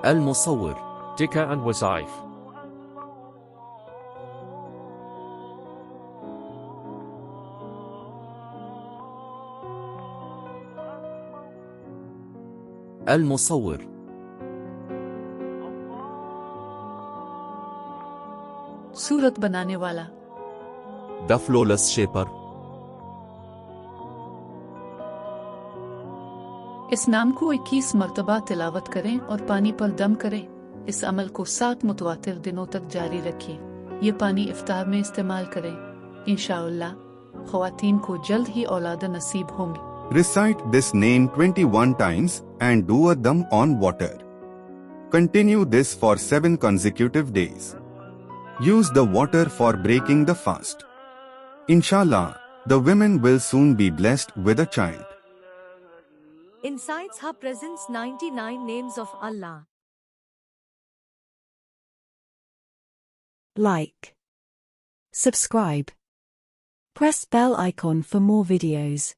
Al-Musawwir. Dhikr and Wazaif. Al-Musawwir. सूरत बनाने वाला. The flawless shaper. इस नाम को 21 मर्तबा तिलावत करें और पानी पर दम करें. इस अमल को 7 मुतवातिर दिनों तक जारी रखिए. ये पानी इफ्तार में इस्तेमाल करें. इंशाअल्लाह ख़वातीन को जल्द ही औलाद नसीब होंगी. Recite this name 21 times and do a dam on water. Continue this for 7 consecutive days. Use the water for breaking the fast. Inshallah, the women will soon be blessed with a child. Inside her presence 99 names of Allah. Like, subscribe, press bell icon for more videos.